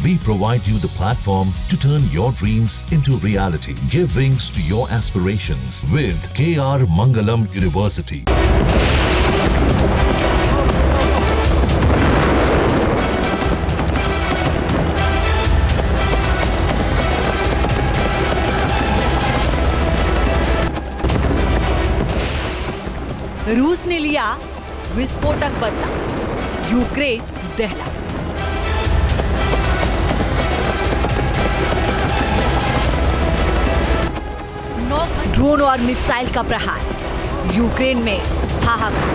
We provide you the platform to turn your dreams into reality. Give wings to your aspirations with KR Mangalam University. रूस ने लिया विस्फोटक बदला, Ukraine दहला। Drone और missile का प्रहार, यूक्रेन में हाहाकार।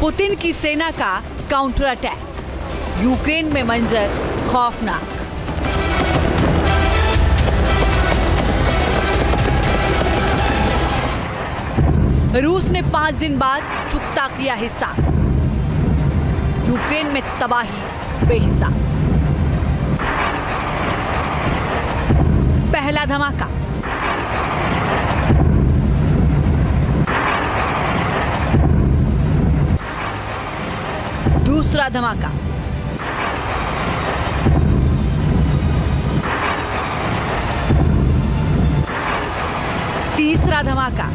पुतिन की सेना का काउंटर अटैक, यूक्रेन में मंजर खौफनाक। रूस ने 5 दिन बाद चुकता किया हिसाब, यूक्रेन में तबाही बेहिसाब। पहला धमाका, दूसरा धमाका, तीसरा धमाका,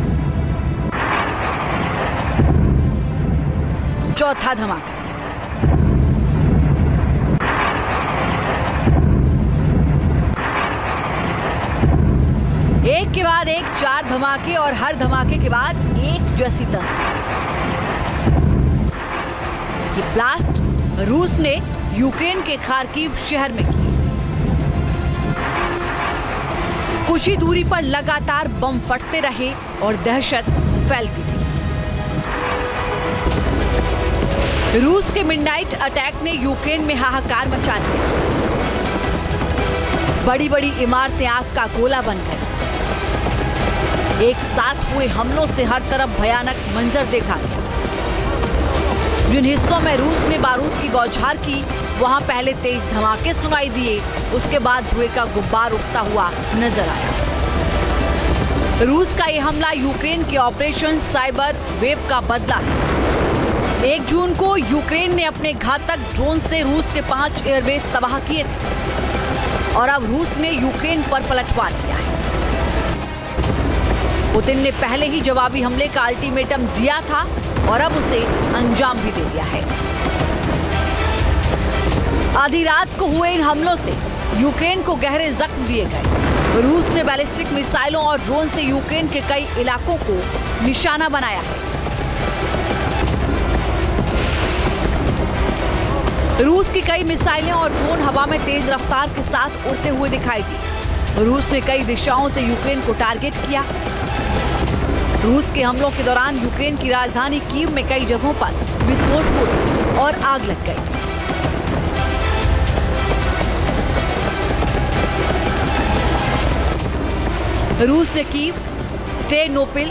चौथा धमाका। एक के बाद एक 4 धमाके और हर धमाके के बाद एक जैसी तस्वीर। ये ब्लास्ट रूस ने यूक्रेन के खार्किव शहर में की। कुछ ही दूरी पर लगातार बम फटते रहे और दहशत फैलती थी। रूस के मिडनाइट अटैक ने यूक्रेन में हाहाकार मचा दिया। बड़ी बड़ी इमारतें आग का गोला बन गई। एक साथ हुए हमलों से हर तरफ भयानक मंजर देखा गया। जिन हिस्सों में रूस ने बारूद की बौछार की, वहां पहले तेज धमाके सुनाई दिए, उसके बाद धुएं का गुब्बार उठता हुआ नजर आया। रूस का यह हमला यूक्रेन के ऑपरेशन साइबर वेव का बदला है। 1 जून को यूक्रेन ने अपने घातक ड्रोन से रूस के 5 एयरबेस तबाह किए थे और अब रूस ने यूक्रेन पर पलटवार किया है। पुतिन ने पहले ही जवाबी हमले का अल्टीमेटम दिया था और अब उसे अंजाम भी दे दिया है। आधी रात को हुए इन हमलों से यूक्रेन को गहरे जख्म दिए गए। रूस ने बैलिस्टिक मिसाइलों और ड्रोन से यूक्रेन के कई इलाकों को निशाना बनाया है। रूस की कई मिसाइलें और ड्रोन हवा में तेज रफ्तार के साथ उड़ते हुए दिखाई दी। रूस ने कई दिशाओं से यूक्रेन को टारगेट किया। रूस के हमलों के दौरान यूक्रेन की राजधानी कीव में कई जगहों पर विस्फोट हुए और आग लग गई। रूस ने कीव, टेरनोपिल,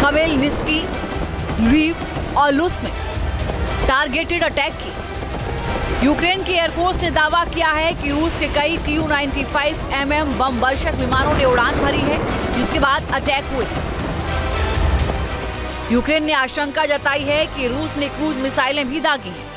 खमेलनिस्की, ल्विव और लुस में टारगेटेड अटैक की। यूक्रेन की एयरफोर्स ने दावा किया है कि रूस के कई Tu-95mm बम वर्षक विमानों ने उड़ान भरी है, जिसके बाद अटैक हुए। यूक्रेन ने आशंका जताई है कि रूस ने क्रूज मिसाइलें भी दागी हैं।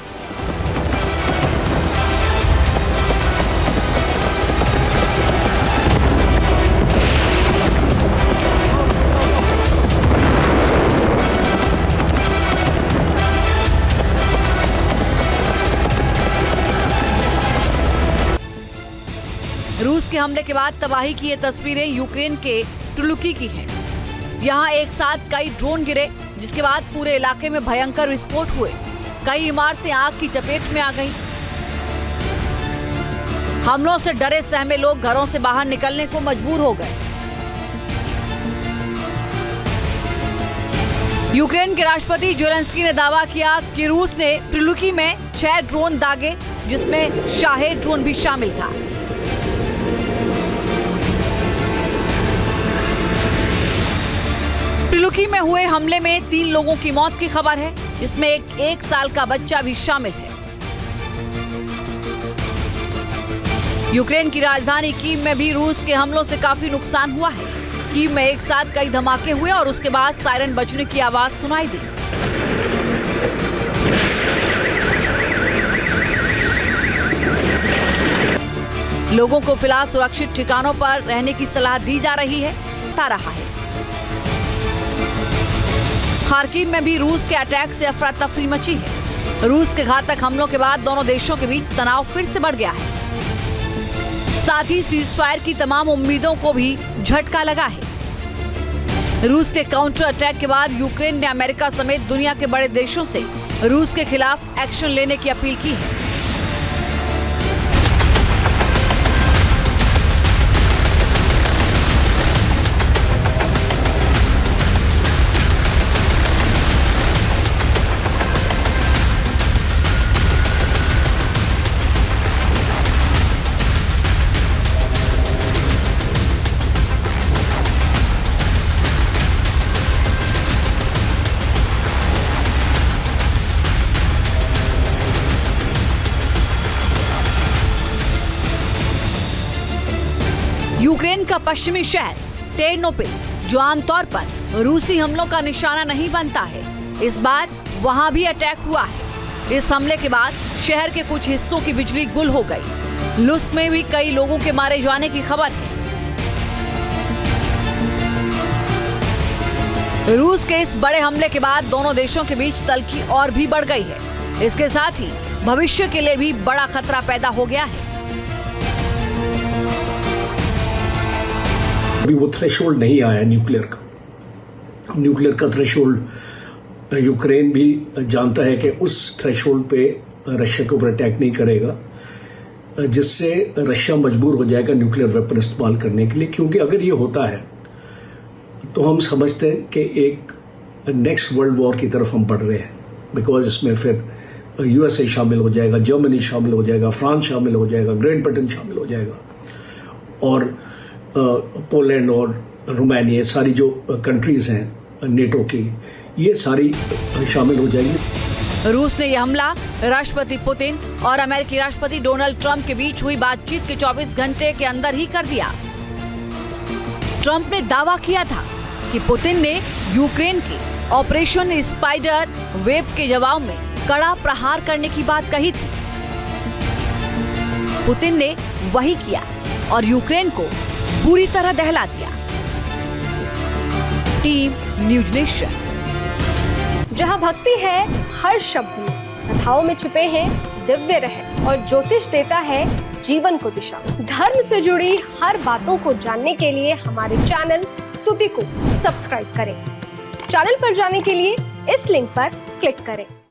रूस के हमले के बाद तबाही की ये तस्वीरें यूक्रेन के टुलुकी की हैं। यहाँ एक साथ कई ड्रोन गिरे, जिसके बाद पूरे इलाके में भयंकर विस्फोट हुए। कई इमारतें आग की चपेट में आ गईं। हमलों से डरे सहमे लोग घरों से बाहर निकलने को मजबूर हो गए। यूक्रेन के राष्ट्रपति ज़ेलेंस्की ने दावा किया कि रूस ने टुलुकी में 6 ड्रोन दागे, जिसमें शाहेद ड्रोन भी शामिल था। टुलुकी में हुए हमले में 3 लोगों की मौत की खबर है, जिसमें एक 1 साल का बच्चा भी शामिल है। यूक्रेन की राजधानी कीव में भी रूस के हमलों से काफी नुकसान हुआ है। कीव में एक साथ कई धमाके हुए और उसके बाद सायरन बजने की आवाज सुनाई दी। लोगों को फिलहाल सुरक्षित ठिकानों पर रहने की सलाह दी जा रही है। बता रहा है खार्किव में भी रूस के अटैक से अफरा तफरी मची है। रूस के घातक हमलों के बाद दोनों देशों के बीच तनाव फिर से बढ़ गया है। साथ ही सीजफायर की तमाम उम्मीदों को भी झटका लगा है। रूस के काउंटर अटैक के बाद यूक्रेन ने अमेरिका समेत दुनिया के बड़े देशों से रूस के खिलाफ एक्शन लेने की अपील की है। यूक्रेन का पश्चिमी शहर टेर्नोपिल, जो आमतौर पर रूसी हमलों का निशाना नहीं बनता है, इस बार वहां भी अटैक हुआ है। इस हमले के बाद शहर के कुछ हिस्सों की बिजली गुल हो गई। लुस्क में भी कई लोगों के मारे जाने की खबर है। रूस के इस बड़े हमले के बाद दोनों देशों के बीच तल्खी और भी बढ़ गई है। इसके साथ ही भविष्य के लिए भी बड़ा खतरा पैदा हो गया है। अभी वो थ्रेशोल्ड नहीं आया न्यूक्लियर का थ्रेशोल्ड यूक्रेन भी जानता है कि उस थ्रेशोल्ड पे रशिया के ऊपर अटैक नहीं करेगा, जिससे रशिया मजबूर हो जाएगा न्यूक्लियर वेपन इस्तेमाल करने के लिए। क्योंकि अगर ये होता है तो हम समझते हैं कि एक नेक्स्ट वर्ल्ड वॉर की तरफ हम बढ़ रहे हैं। बिकॉज इसमें फिर यूएसए शामिल हो जाएगा, जर्मनी शामिल हो जाएगा, फ्रांस शामिल हो जाएगा, ग्रेट ब्रिटेन शामिल हो जाएगा और पोलैंड और रोमानिया, सारी जो कंट्रीज हैं नेटो की, ये सारी शामिल हो जाएंगी। रूस ने यह हमला राष्ट्रपति पुतिन और अमेरिकी राष्ट्रपति डोनाल्ड ट्रंप के बीच हुई बातचीत के 24 घंटे के अंदर ही कर दिया। ट्रंप ने दावा किया था कि पुतिन ने यूक्रेन के ऑपरेशन स्पाइडर वेब के जवाब में कड़ा प्रहार करने की बात कही थी। पुतिन ने वही किया और यूक्रेन को पूरी तरह दहला दिया। Team news nation. जहां भक्ति है हर शब्द में, कथाओं में छुपे हैं दिव्य रहस्य और ज्योतिष देता है जीवन को दिशा। धर्म से जुड़ी हर बातों को जानने के लिए हमारे चैनल स्तुति को सब्सक्राइब करें। चैनल पर जाने के लिए इस लिंक पर क्लिक करें।